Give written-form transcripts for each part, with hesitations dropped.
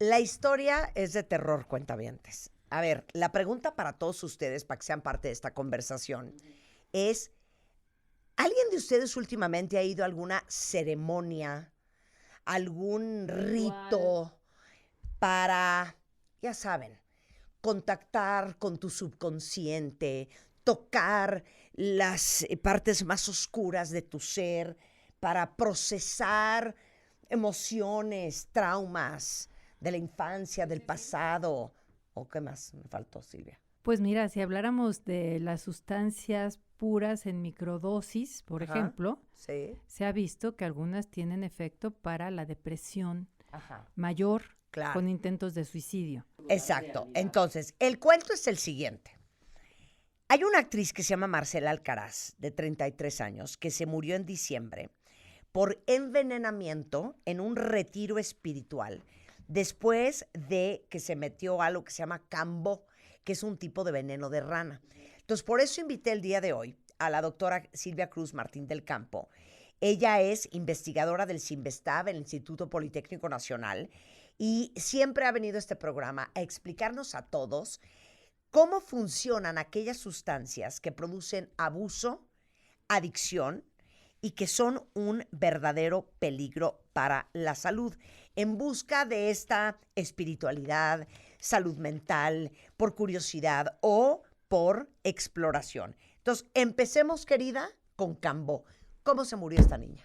La historia es de terror, cuentavientes. A ver, la pregunta para todos ustedes, para que sean parte de esta conversación, es, ¿alguien de ustedes últimamente ha ido a alguna ceremonia, algún rito para, ya saben, contactar con tu subconsciente, tocar las partes más oscuras de tu ser, para procesar emociones, traumas de la infancia, del pasado? ¿O qué más me faltó, Silvia? Pues mira, si habláramos de las sustancias puras en microdosis, por Ajá, ejemplo, sí, se ha visto que algunas tienen efecto para la depresión ajá, mayor claro. con intentos de suicidio. Exacto. Entonces, el cuento es el siguiente. Hay una actriz que se llama Marcela Alcaraz, de 33 años, que se murió en diciembre por envenenamiento en un retiro espiritual después de que se metió algo que se llama cambo, que es un tipo de veneno de rana. Entonces, por eso invité el día de hoy a la doctora Silvia Cruz Martín del Campo. Ella es investigadora del CINVESTAB, el Instituto Politécnico Nacional, y siempre ha venido a este programa a explicarnos a todos cómo funcionan aquellas sustancias que producen abuso, adicción y que son un verdadero peligro para la salud, en busca de esta espiritualidad, salud mental, por curiosidad o por exploración. Entonces, empecemos, querida, con Cambó. ¿Cómo se murió esta niña?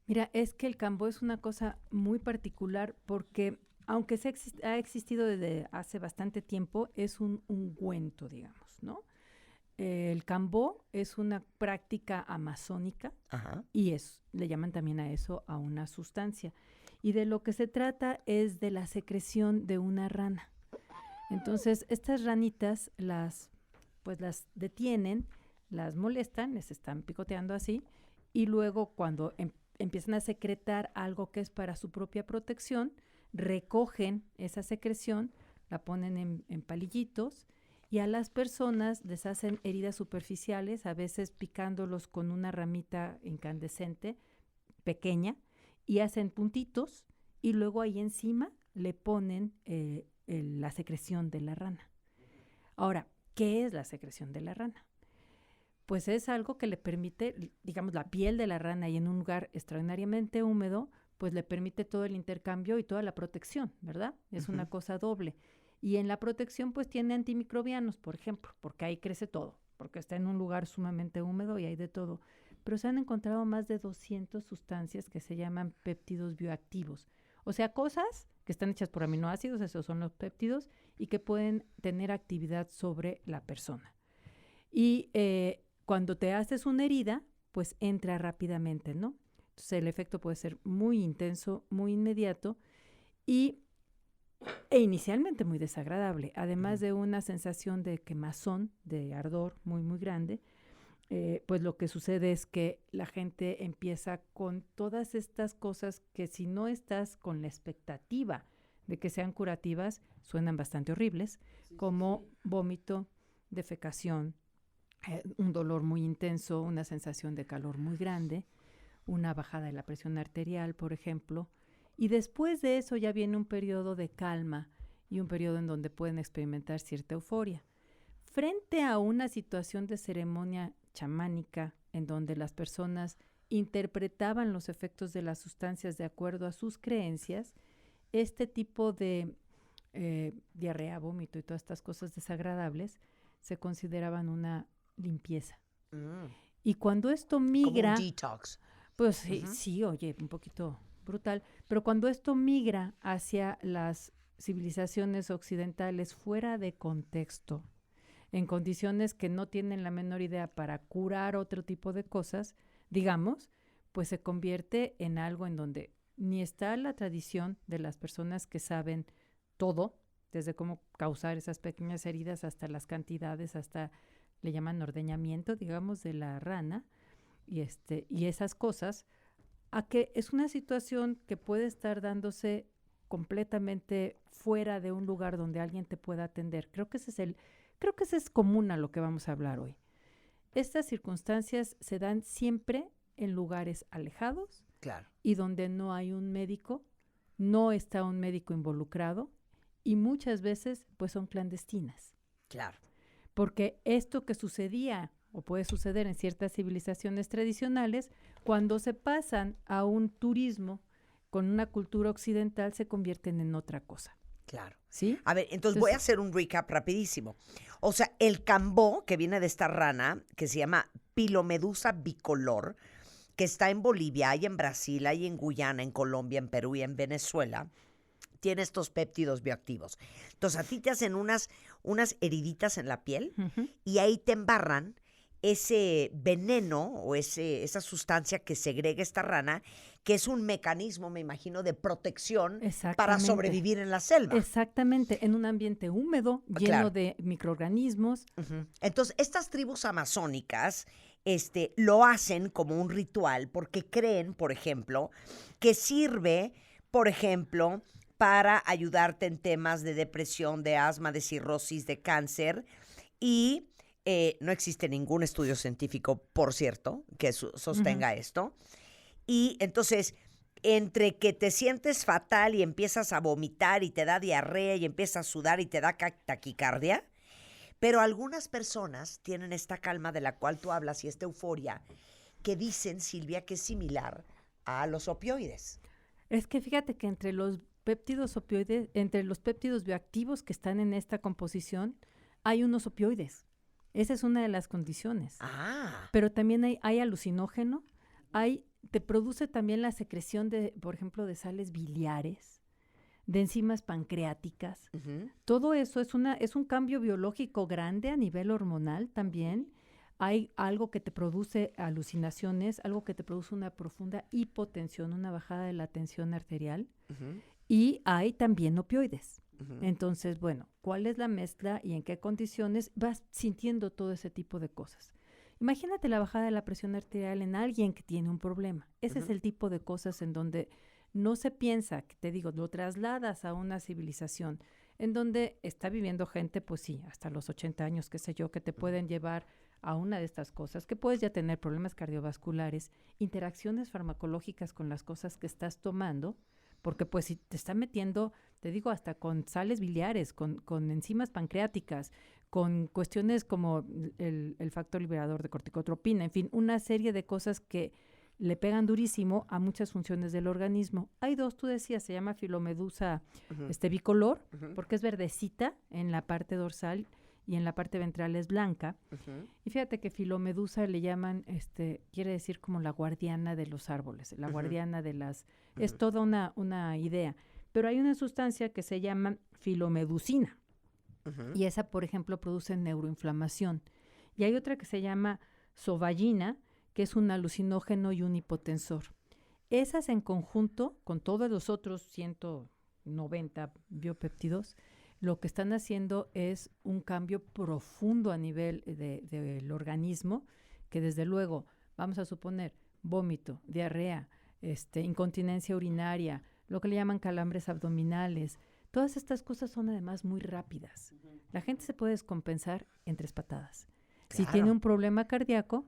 Mira, es que el cambo es una cosa muy particular porque aunque ha existido desde hace bastante tiempo, es un ungüento, digamos, ¿no? El cambó es una práctica amazónica Ajá. y le llaman también a eso a una sustancia. Y de lo que se trata es de la secreción de una rana. Entonces, estas ranitas pues las detienen, las molestan, les están picoteando así, y luego cuando empiezan a secretar algo que es para su propia protección, recogen esa secreción, la ponen en palillitos y a las personas les hacen heridas superficiales, a veces picándolos con una ramita incandescente pequeña y hacen puntitos y luego ahí encima le ponen la secreción de la rana. Ahora, ¿qué es la secreción de la rana? Pues es algo que le permite, digamos, la piel de la rana y en un lugar extraordinariamente húmedo, pues le permite todo el intercambio y toda la protección, ¿verdad? Es una cosa doble. Y en la protección, pues tiene antimicrobianos, por ejemplo, porque ahí crece todo, porque está en un lugar sumamente húmedo y hay de todo. Pero se han encontrado más de 200 sustancias que se llaman péptidos bioactivos. O sea, cosas que están hechas por aminoácidos, esos son los péptidos, y que pueden tener actividad sobre la persona. Y cuando te haces una herida, pues entra rápidamente, ¿no? Entonces el efecto puede ser muy intenso, muy inmediato e inicialmente muy desagradable, además de una sensación de quemazón, de ardor muy, muy grande. Pues lo que sucede es que la gente empieza con todas estas cosas que si no estás con la expectativa de que sean curativas, suenan bastante horribles, como vómito, defecación, un dolor muy intenso, una sensación de calor muy grande, una bajada de la presión arterial, por ejemplo, y después de eso ya viene un periodo de calma y un periodo en donde pueden experimentar cierta euforia. Frente a una situación de ceremonia chamánica en donde las personas interpretaban los efectos de las sustancias de acuerdo a sus creencias, este tipo de diarrea, vómito y todas estas cosas desagradables se consideraban una limpieza. Y cuando esto migra... Como un detox. Pues sí, sí, oye, un poquito brutal, pero cuando esto migra hacia las civilizaciones occidentales fuera de contexto, en condiciones que no tienen la menor idea para curar otro tipo de cosas, digamos, pues se convierte en algo en donde ni está la tradición de las personas que saben todo, desde cómo causar esas pequeñas heridas hasta las cantidades, hasta le llaman ordeñamiento, digamos, de la rana, y esas cosas, a que es una situación que puede estar dándose completamente fuera de un lugar donde alguien te pueda atender. Creo que ese es común a lo que vamos a hablar hoy. Estas circunstancias se dan siempre en lugares alejados Claro. y donde no hay un médico no está un médico involucrado y muchas veces pues son clandestinas. Claro. Porque esto que sucedía o puede suceder en ciertas civilizaciones tradicionales, cuando se pasan a un turismo con una cultura occidental, se convierten en otra cosa. Claro. ¿Sí? A ver, entonces voy a hacer un recap rapidísimo. O sea, el cambó, que viene de esta rana, que se llama Pilomedusa bicolor, que está en Bolivia, hay en Brasil, hay en Guyana, en Colombia, en Perú y en Venezuela, tiene estos péptidos bioactivos. Entonces, a ti te hacen unas heriditas en la piel y ahí te embarran ese veneno o esa sustancia que segrega esta rana, que es un mecanismo, me imagino, de protección para sobrevivir en la selva. Exactamente, en un ambiente húmedo, lleno de microorganismos. Entonces, estas tribus amazónicas lo hacen como un ritual porque creen, por ejemplo, que sirve, por ejemplo, para ayudarte en temas de depresión, de asma, de cirrosis, de cáncer y no existe ningún estudio científico, por cierto, que sostenga esto. Y entonces, entre que te sientes fatal y empiezas a vomitar y te da diarrea y empiezas a sudar y te da taquicardia, pero algunas personas tienen esta calma de la cual tú hablas y esta euforia que dicen, Silvia, que es similar a los opioides. Es que fíjate que entre los péptidos opioides, entre los péptidos bioactivos que están en esta composición, hay unos opioides. Esa es una de las condiciones. Pero también hay alucinógeno, te produce también la secreción de, por ejemplo, de sales biliares, de enzimas pancreáticas. Todo eso es un cambio biológico grande a nivel hormonal también. Hay algo que te produce alucinaciones, algo que te produce una profunda hipotensión, una bajada de la tensión arterial. Y hay también opioides. Entonces, bueno, ¿cuál es la mezcla y en qué condiciones vas sintiendo todo ese tipo de cosas? Imagínate la bajada de la presión arterial en alguien que tiene un problema. Ese es el tipo de cosas en donde no se piensa, que te digo, lo trasladas a una civilización en donde está viviendo gente, pues sí, hasta los 80 años, qué sé yo, que te pueden llevar a una de estas cosas, que puedes ya tener problemas cardiovasculares, interacciones farmacológicas con las cosas que estás tomando, porque pues si te está metiendo, te digo, hasta con sales biliares, con enzimas pancreáticas, con cuestiones como el factor liberador de corticotropina, en fin, una serie de cosas que le pegan durísimo a muchas funciones del organismo. Hay dos, tú decías, se llama Filomedusa bicolor, porque es verdecita en la parte dorsal y en la parte ventral es blanca. Y fíjate que Filomedusa le llaman, quiere decir como la guardiana de los árboles, la guardiana de las... Es toda una idea. Pero hay una sustancia que se llama filomedusina. Y esa, por ejemplo, produce neuroinflamación. Y hay otra que se llama sovallina, que es un alucinógeno y un hipotensor. Esas en conjunto, con todos los otros 190 biopéptidos, lo que están haciendo es un cambio profundo a nivel del organismo, que desde luego, vamos a suponer, vómito, diarrea, incontinencia urinaria, lo que le llaman calambres abdominales. Todas estas cosas son además muy rápidas. La gente se puede descompensar en 3 patadas. Claro. Si tiene un problema cardíaco,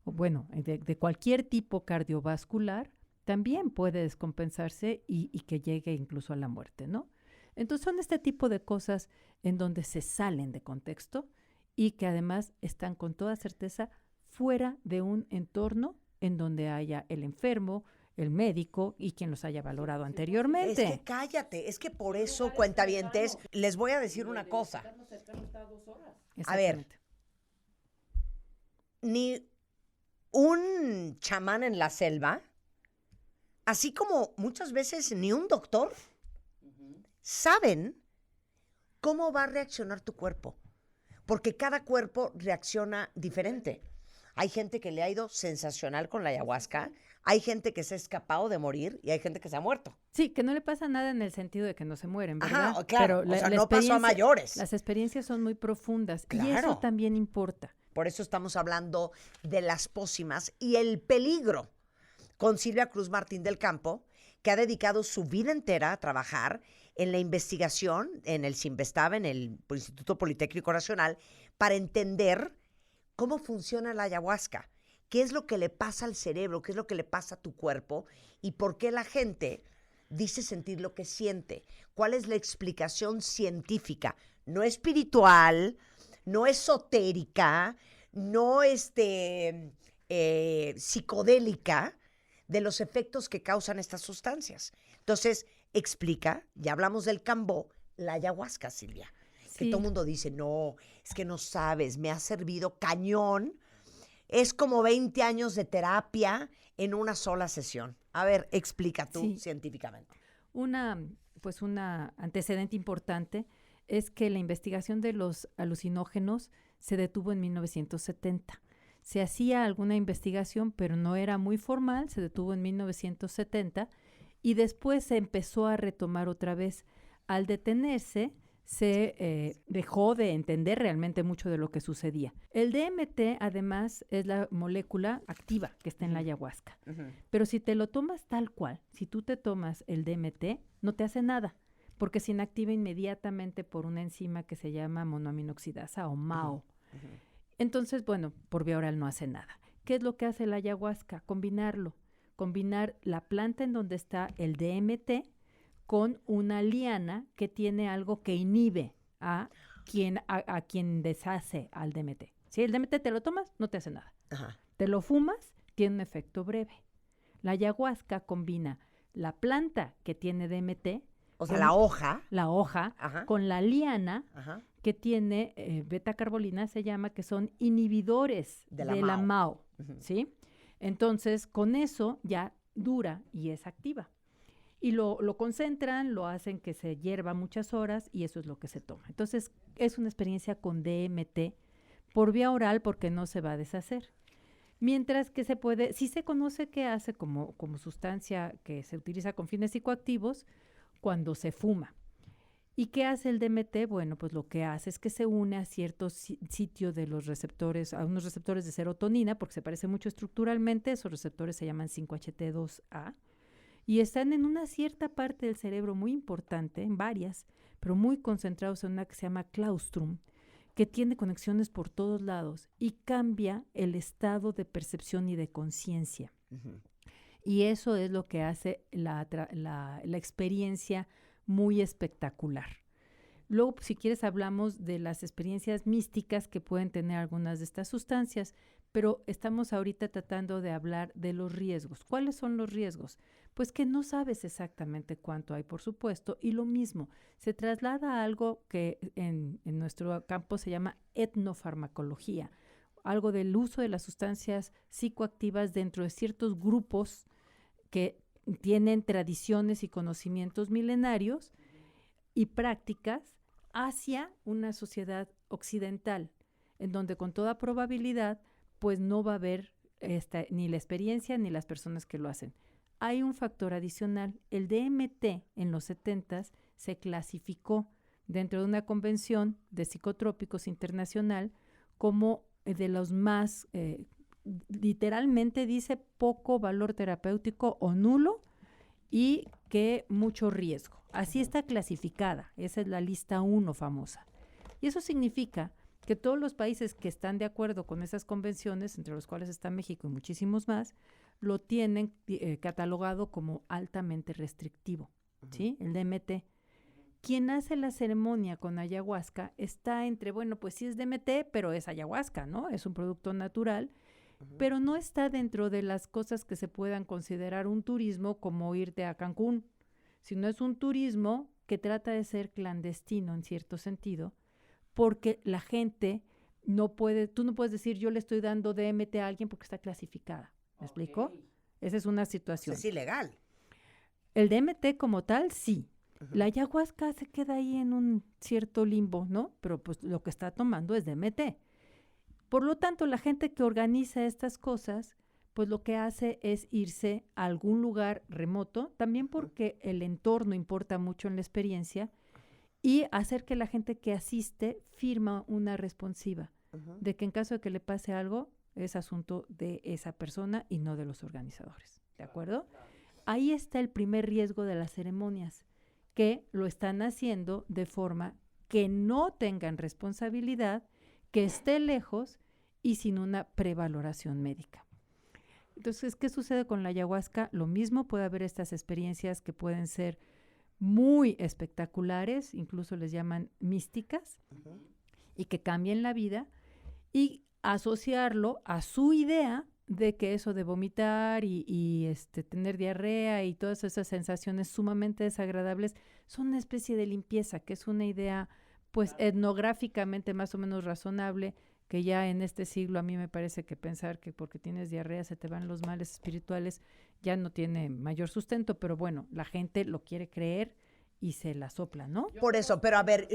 o bueno, de cualquier tipo cardiovascular, también puede descompensarse y que llegue incluso a la muerte, ¿no? Entonces son este tipo de cosas en donde se salen de contexto y que además están con toda certeza fuera de un entorno en donde haya el enfermo, el médico y quien los haya valorado anteriormente. Es que cállate, es que por eso, cuentavientes, les voy a decir una cosa. A ver, ni un chamán en la selva, así como muchas veces ni un doctor, saben cómo va a reaccionar tu cuerpo, porque cada cuerpo reacciona diferente. Hay gente que le ha ido sensacional con la ayahuasca, hay gente que se ha escapado de morir y hay gente que se ha muerto. Sí, que no le pasa nada en el sentido de que no se mueren, ¿verdad? Ajá, claro, pero o sea, no pasó a mayores. Las experiencias son muy profundas Claro. y eso también importa. Por eso estamos hablando de las pócimas y el peligro con Silvia Cruz Martín del Campo, que ha dedicado su vida entera a trabajar en la investigación en el CIMBESTAB, en el Instituto Politécnico Nacional, para entender cómo funciona la ayahuasca, qué es lo que le pasa al cerebro, qué es lo que le pasa a tu cuerpo y por qué la gente dice sentir lo que siente. ¿Cuál es la explicación científica? No espiritual, no esotérica, no psicodélica de los efectos que causan estas sustancias. Entonces, explica, ya hablamos del cambó, la ayahuasca, Silvia. Que Sí. todo el mundo dice, no, es que no sabes, me ha servido cañón. Es como 20 años de terapia en una sola sesión. A ver, explica tú Sí. científicamente. Una antecedente importante es que la investigación de los alucinógenos se detuvo en 1970. Se hacía alguna investigación, pero no era muy formal, se detuvo en 1970 y después se empezó a retomar otra vez. Al detenerse, se dejó de entender realmente mucho de lo que sucedía. El DMT, además, es la molécula activa que está en la ayahuasca. Pero si te lo tomas tal cual, si tú te tomas el DMT, no te hace nada, porque se inactiva inmediatamente por una enzima que se llama monoaminoxidasa o MAO. Entonces, bueno, por vía oral no hace nada. ¿Qué es lo que hace la ayahuasca? Combinar la planta en donde está el DMT con una liana que tiene algo que inhibe a quien deshace al DMT. Si el DMT te lo tomas, no te hace nada. Ajá. Te lo fumas, tiene un efecto breve. La ayahuasca combina la planta que tiene DMT, O sea, con la hoja. la hoja, Ajá. con la liana Ajá. que tiene beta-carbolina, se llama, que son inhibidores De de la la MAO, Ujú. ¿sí? Entonces, con eso ya dura y es activa. Y lo concentran, lo hacen que se hierva muchas horas y eso es lo que se toma. Entonces, es una experiencia con DMT por vía oral porque no se va a deshacer. Mientras que sí se conoce que hace como sustancia que se utiliza con fines psicoactivos cuando se fuma. ¿Y qué hace el DMT? Bueno, pues lo que hace es que se une a ciertos sitios de los receptores, a unos receptores de serotonina, porque se parece mucho estructuralmente. Esos receptores se llaman 5-HT2A y están en una cierta parte del cerebro muy importante, en varias, pero muy concentrados en una que se llama claustrum, que tiene conexiones por todos lados y cambia el estado de percepción y de conciencia. Ujú. Y eso es lo que hace la experiencia muy espectacular. Luego, si quieres, hablamos de las experiencias místicas que pueden tener algunas de estas sustancias, pero estamos ahorita tratando de hablar de los riesgos. ¿Cuáles son los riesgos? Pues que no sabes exactamente cuánto hay, por supuesto, y lo mismo, se traslada a algo que en nuestro campo se llama etnofarmacología, algo del uso de las sustancias psicoactivas dentro de ciertos grupos que tienen tradiciones y conocimientos milenarios y prácticas hacia una sociedad occidental, en donde con toda probabilidad pues no va a haber ni la experiencia ni las personas que lo hacen. Hay un factor adicional. El DMT en los 70s se clasificó dentro de una convención de psicotrópicos internacional como de los más, literalmente dice, poco valor terapéutico o nulo y que mucho riesgo. Así está clasificada. Esa es la lista 1 famosa. Y eso significa que todos los países que están de acuerdo con esas convenciones, entre los cuales está México y muchísimos más, lo tienen catalogado como altamente restrictivo, ¿sí? El DMT. Quien hace la ceremonia con ayahuasca está entre, bueno, pues sí es DMT, pero es ayahuasca, ¿no? Es un producto natural, pero no está dentro de las cosas que se puedan considerar un turismo como irte a Cancún, sino es un turismo que trata de ser clandestino en cierto sentido, porque la gente tú no puedes decir yo le estoy dando DMT a alguien porque está clasificada. ¿Me explico? Esa es una situación. Es ilegal. El DMT como tal, sí. La ayahuasca se queda ahí en un cierto limbo, ¿no? Pero pues lo que está tomando es DMT. Por lo tanto, la gente que organiza estas cosas, pues lo que hace es irse a algún lugar remoto, también porque el entorno importa mucho en la experiencia, y hacer que la gente que asiste firma una responsiva de que en caso de que le pase algo, es asunto de esa persona y no de los organizadores. ¿De acuerdo? Ahí está el primer riesgo de las ceremonias, que lo están haciendo de forma que no tengan responsabilidad, que esté lejos y sin una prevaloración médica. Entonces, ¿qué sucede con la ayahuasca? Lo mismo, puede haber estas experiencias que pueden ser muy espectaculares, incluso les llaman místicas, y que cambian la vida, y asociarlo a su idea de que eso de vomitar y tener diarrea y todas esas sensaciones sumamente desagradables son una especie de limpieza, que es una idea pues etnográficamente más o menos razonable, que ya en este siglo a mí me parece que pensar que porque tienes diarrea se te van los males espirituales ya no tiene mayor sustento, pero bueno, la gente lo quiere creer y se la sopla, ¿no? Por eso, pero a ver,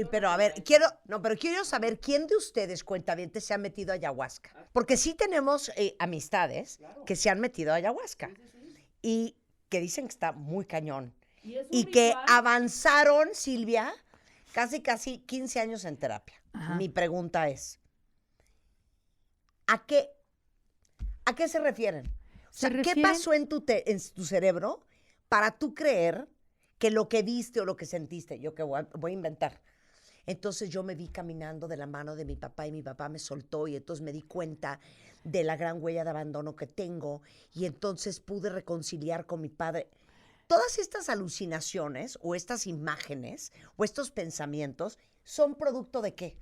quiero saber quién de ustedes, cuentavientes, se ha metido a ayahuasca. Porque sí tenemos amistades que se han metido a ayahuasca y que dicen que está muy cañón. Y que avanzaron, Silvia, casi 15 años en terapia. Ajá. Mi pregunta es, ¿a qué se refieren? O sea, ¿qué pasó en tu cerebro para tú creer que lo que viste o lo que sentiste, yo que voy a inventar? Entonces yo me vi caminando de la mano de mi papá y mi papá me soltó y entonces me di cuenta de la gran huella de abandono que tengo y entonces pude reconciliar con mi padre. Todas estas alucinaciones o estas imágenes o estos pensamientos son producto ¿de qué?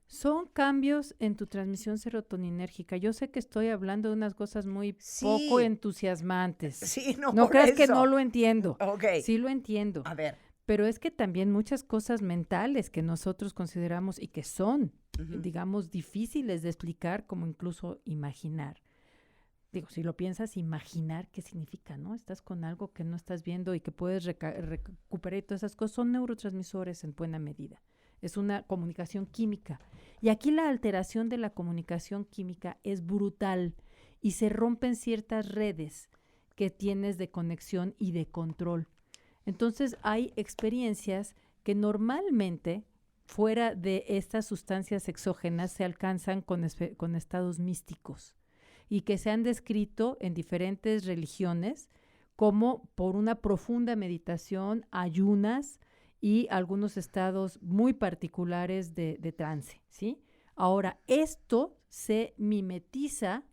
Son cambios en tu transmisión serotoninérgica. Yo sé que estoy hablando de unas cosas muy poco entusiasmantes. Sí, no creas eso. que no lo entiendo. Okay. Sí lo entiendo. A ver. Pero es que también muchas cosas mentales que nosotros consideramos y que son, digamos, difíciles de explicar, como incluso imaginar. Digo, si lo piensas, imaginar qué significa, ¿no? Estás con algo que no estás viendo y que puedes recuperar y todas esas cosas son neurotransmisores en buena medida. Es una comunicación química. Y aquí la alteración de la comunicación química es brutal y se rompen ciertas redes que tienes de conexión y de control. Entonces hay experiencias que normalmente fuera de estas sustancias exógenas se alcanzan con estados místicos y que se han descrito en diferentes religiones como por una profunda meditación, ayunas y algunos estados muy particulares de trance, ¿sí? Ahora, esto se mimetiza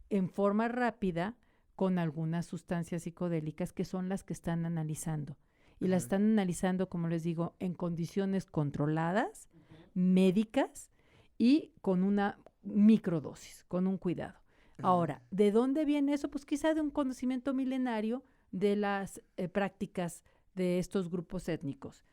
en forma rápida con algunas sustancias psicodélicas que son las que están analizando. Y las están analizando, como les digo, en condiciones controladas, médicas y con una microdosis, con un cuidado. Ahora, ¿de dónde viene eso? Pues quizá de un conocimiento milenario de las prácticas de estos grupos étnicos,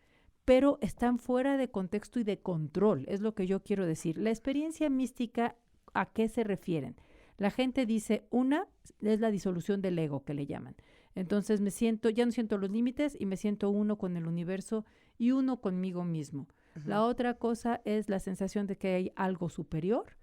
pero están fuera de contexto y de control, es lo que yo quiero decir. La experiencia mística, ¿a qué se refieren? La gente dice, una es la disolución del ego, que le llaman. Entonces ya no siento los límites y me siento uno con el universo y uno conmigo mismo. La otra cosa es la sensación de que hay algo superior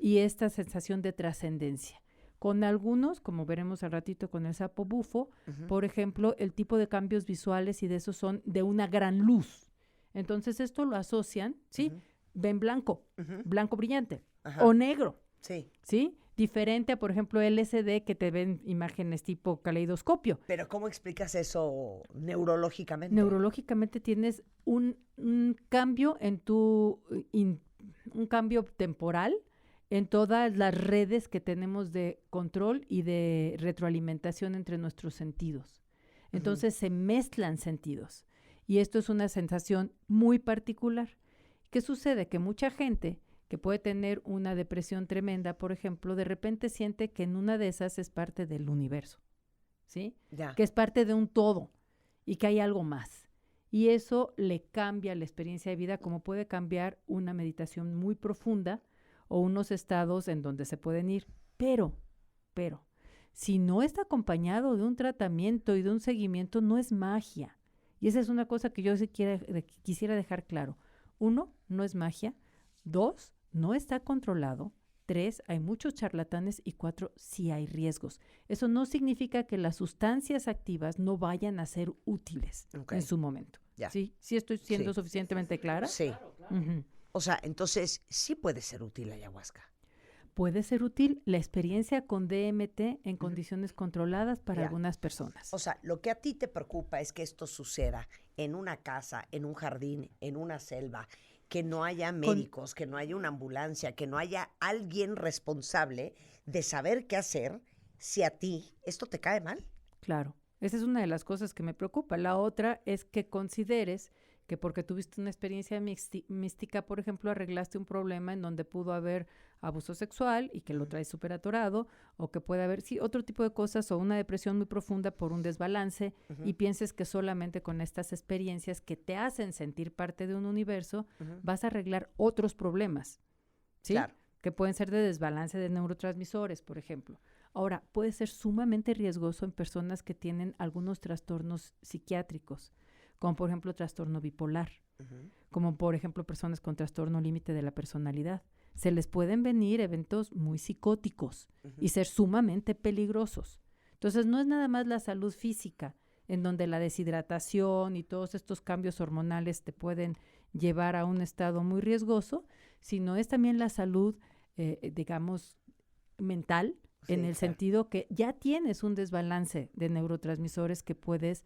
y esta sensación de trascendencia. Con algunos, como veremos al ratito con el sapo bufo, por ejemplo, el tipo de cambios visuales y de esos son de una gran luz. Entonces esto lo asocian, ¿sí? Ven blanco, blanco brillante, o negro, ¿sí? Diferente a, por ejemplo, LSD, que te ven imágenes tipo caleidoscopio. Pero ¿cómo explicas eso neurológicamente? Neurológicamente tienes un cambio en un cambio temporal en todas las redes que tenemos de control y de retroalimentación entre nuestros sentidos. Entonces se mezclan sentidos y esto es una sensación muy particular. ¿Qué sucede? Que mucha gente que puede tener una depresión tremenda, por ejemplo, de repente siente que en una de esas es parte del universo, ¿sí? Ya. Que es parte de un todo y que hay algo más. Y eso le cambia la experiencia de vida, como puede cambiar una meditación muy profunda o unos estados en donde se pueden ir. Pero, si no está acompañado de un tratamiento y de un seguimiento, no es magia. Y esa es una cosa que yo sí quisiera dejar claro. 1, no es magia. 2, no está controlado. 3, hay muchos charlatanes. Y 4, sí hay riesgos. Eso no significa que las sustancias activas no vayan a ser útiles en su momento. Ya. ¿Sí? ¿Sí estoy siendo suficientemente clara? Sí. O sea, entonces sí puede ser útil la ayahuasca. Puede ser útil la experiencia con DMT en condiciones controladas para algunas personas. O sea, lo que a ti te preocupa es que esto suceda en una casa, en un jardín, en una selva, que no haya médicos, que no haya una ambulancia, que no haya alguien responsable de saber qué hacer si a ti esto te cae mal. Claro, esa es una de las cosas que me preocupa. La otra es que consideres que porque tuviste una experiencia mística, por ejemplo, arreglaste un problema en donde pudo haber abuso sexual y que lo traes súper atorado, o que puede haber, sí, otro tipo de cosas, o una depresión muy profunda por un desbalance, y pienses que solamente con estas experiencias que te hacen sentir parte de un universo, vas a arreglar otros problemas, ¿sí? Claro. Que pueden ser de desbalance de neurotransmisores, por ejemplo. Ahora, puede ser sumamente riesgoso en personas que tienen algunos trastornos psiquiátricos, como por ejemplo trastorno bipolar, como por ejemplo personas con trastorno límite de la personalidad. Se les pueden venir eventos muy psicóticos y ser sumamente peligrosos. Entonces, no es nada más la salud física, en donde la deshidratación y todos estos cambios hormonales te pueden llevar a un estado muy riesgoso, sino es también la salud, digamos, mental, en el sentido que ya tienes un desbalance de neurotransmisores que puedes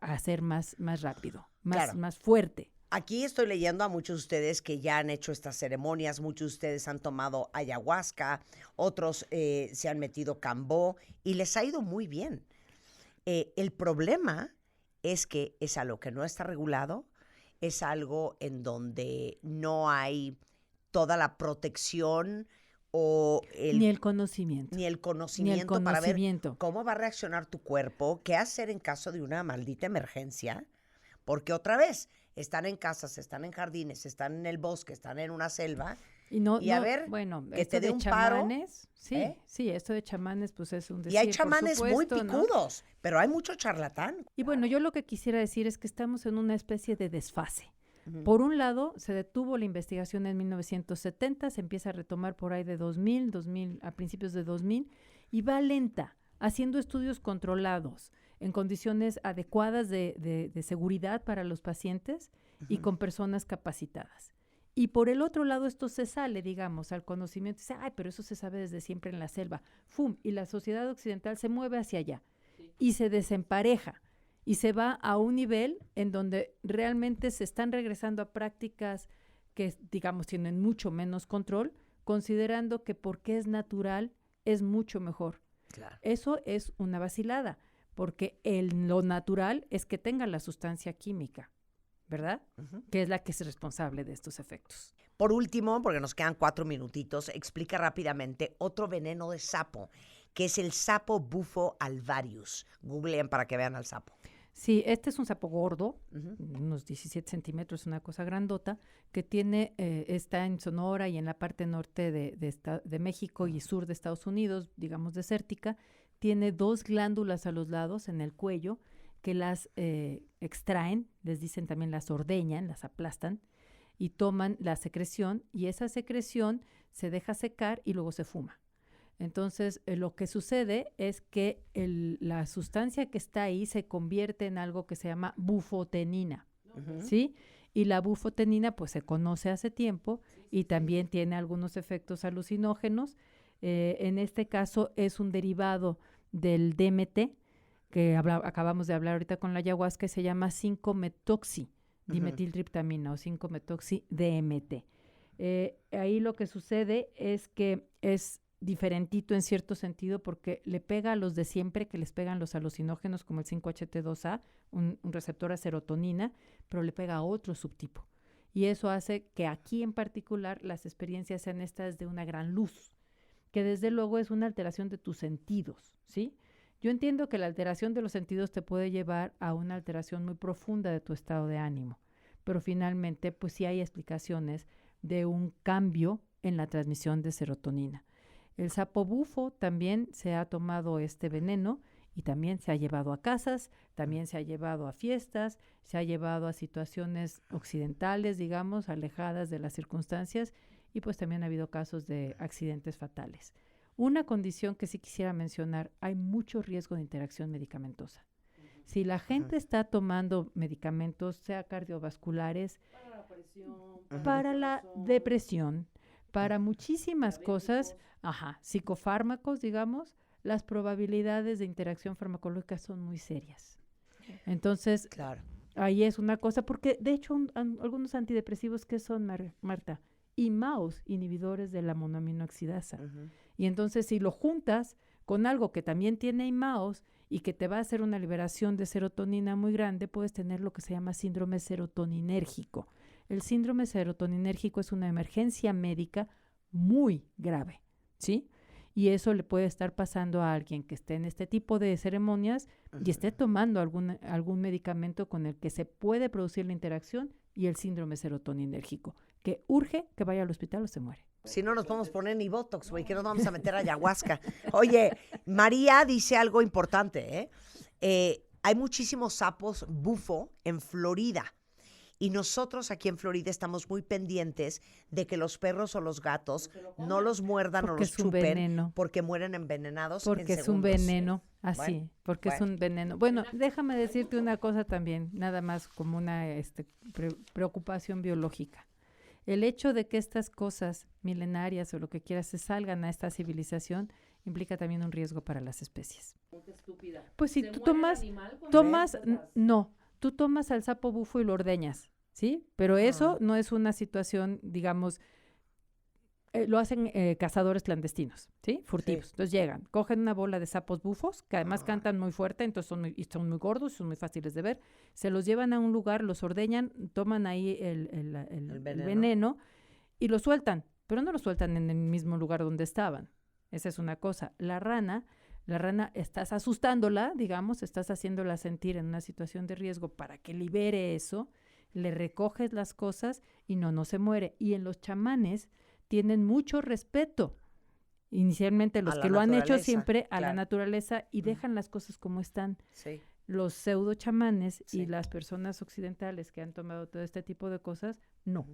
hacer más rápido, más fuerte. Aquí estoy leyendo a muchos de ustedes que ya han hecho estas ceremonias, muchos de ustedes han tomado ayahuasca, otros se han metido cambó y les ha ido muy bien. El problema es que es algo que no está regulado, es algo en donde no hay toda la protección o ni el conocimiento. Para ver cómo va a reaccionar tu cuerpo, qué hacer en caso de una maldita emergencia, porque otra vez, están en casas, están en jardines, están en el bosque, están en una selva, y a ver, bueno, que te dé un chamanes, paro. Sí, sí, esto de chamanes, pues es un decir, y hay chamanes supuesto, muy picudos, ¿no? Pero hay mucho charlatán. Y bueno, yo lo que quisiera decir es que estamos en una especie de desfase. Por un lado, se detuvo la investigación en 1970, se empieza a retomar por ahí de 2000, a principios de 2000, y va lenta, haciendo estudios controlados, en condiciones adecuadas de seguridad para los pacientes y con personas capacitadas. Y por el otro lado, esto se sale, digamos, al conocimiento, dice, ay, pero eso se sabe desde siempre en la selva. ¡Fum! Y la sociedad occidental se mueve hacia allá y se desempareja. Y se va a un nivel en donde realmente se están regresando a prácticas que, digamos, tienen mucho menos control, considerando que porque es natural es mucho mejor. Claro. Eso es una vacilada, porque lo natural es que tenga la sustancia química, ¿verdad? Que es la que es responsable de estos efectos. Por último, porque nos quedan 4 minutitos, explica rápidamente otro veneno de sapo, que es el sapo bufo alvarius. Googleen para que vean al sapo. Sí, este es un sapo gordo, unos 17 centímetros, una cosa grandota, que tiene, está en Sonora y en la parte norte de México y sur de Estados Unidos, digamos desértica. Tiene 2 glándulas a los lados en el cuello que las extraen, les dicen también las ordeñan, las aplastan y toman la secreción, y esa secreción se deja secar y luego se fuma. Entonces, lo que sucede es que la sustancia que está ahí se convierte en algo que se llama bufotenina, ¿sí? Y la bufotenina, pues, se conoce hace tiempo y también tiene algunos efectos alucinógenos. En este caso, es un derivado del DMT, que acabamos de hablar ahorita con la ayahuasca, se llama 5-metoxi-dimetiltriptamina o 5-metoxi-DMT. Ahí lo que sucede es que es diferentito en cierto sentido porque le pega a los de siempre, que les pegan los alucinógenos como el 5-HT2A, un receptor a serotonina, pero le pega a otro subtipo. Y eso hace que aquí en particular las experiencias sean estas de una gran luz, que desde luego es una alteración de tus sentidos, ¿sí? Yo entiendo que la alteración de los sentidos te puede llevar a una alteración muy profunda de tu estado de ánimo, pero finalmente pues sí hay explicaciones de un cambio en la transmisión de serotonina. El sapo bufo también se ha tomado este veneno y también se ha llevado a casas, también se ha llevado a fiestas, se ha llevado a situaciones occidentales, digamos, alejadas de las circunstancias, y pues también ha habido casos de accidentes fatales. Una condición que sí quisiera mencionar, hay mucho riesgo de interacción medicamentosa. Si la gente está tomando medicamentos, sea cardiovasculares, para la presión, para la depresión, para muchísimas cosas, psicofármacos, digamos, las probabilidades de interacción farmacológica son muy serias. Entonces, claro, ahí es una cosa, porque de hecho algunos antidepresivos, ¿qué son, Marta? IMAOs, inhibidores de la monoaminoxidasa. Y entonces si lo juntas con algo que también tiene imaos y que te va a hacer una liberación de serotonina muy grande, puedes tener lo que se llama síndrome serotoninérgico. El síndrome serotoninérgico es una emergencia médica muy grave, ¿sí? Y eso le puede estar pasando a alguien que esté en este tipo de ceremonias y esté tomando algún medicamento con el que se puede producir la interacción y el síndrome serotoninérgico, que urge que vaya al hospital o se muere. Si no nos podemos poner ni Botox, güey, que nos vamos a meter a ayahuasca. Oye, María dice algo importante, ¿eh? Hay muchísimos sapos bufo en Florida. Y nosotros aquí en Florida estamos muy pendientes de que los perros o los gatos no los muerdan porque o los es un chupen veneno. porque mueren envenenados Porque en es un segundos. veneno, así, Bueno, porque es un veneno. Bueno, déjame decirte una cosa también, nada más como una preocupación biológica. El hecho de que estas cosas milenarias o lo que quieras se salgan a esta civilización implica también un riesgo para las especies. Qué estúpida. Pues si ¿Se tú muere el animal cuando tomas, ves cosas? no, tú tomas al sapo bufo y lo ordeñas, ¿sí? Pero eso no es una situación, digamos, lo hacen cazadores clandestinos, ¿sí? Furtivos. Sí. Entonces llegan, cogen una bola de sapos bufos, que además cantan muy fuerte, entonces son muy gordos, son muy fáciles de ver, se los llevan a un lugar, los ordeñan, toman ahí el veneno y lo sueltan, pero no lo sueltan en el mismo lugar donde estaban. Esa es una cosa. La rana, estás asustándola, digamos, estás haciéndola sentir en una situación de riesgo para que libere eso, le recoges las cosas y no se muere. Y en los chamanes tienen mucho respeto, inicialmente los A la que lo han hecho naturaleza, siempre, a la claro. naturaleza y dejan las cosas como están. Sí. Los pseudo chamanes Sí. y las personas occidentales que han tomado todo este tipo de cosas, no.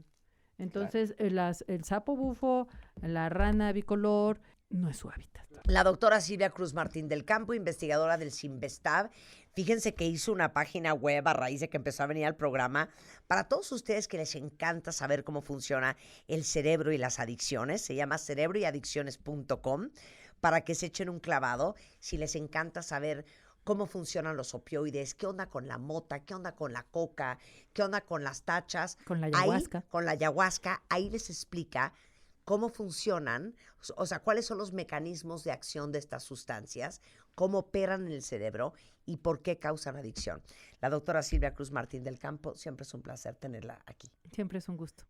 Entonces, el sapo bufo, la rana bicolor, no es su hábitat. La doctora Silvia Cruz Martín del Campo, investigadora del CIMBESTAB, fíjense que hizo una página web a raíz de que empezó a venir al programa. Para todos ustedes que les encanta saber cómo funciona el cerebro y las adicciones, se llama cerebroyadicciones.com, para que se echen un clavado. Si les encanta saber cómo funcionan los opioides, qué onda con la mota, qué onda con la coca, qué onda con las tachas. Con la ayahuasca. Ahí, con la ayahuasca, ahí les explica cómo funcionan, o sea, cuáles son los mecanismos de acción de estas sustancias, cómo operan en el cerebro y por qué causan adicción. La doctora Silvia Cruz Martín del Campo, siempre es un placer tenerla aquí. Siempre es un gusto.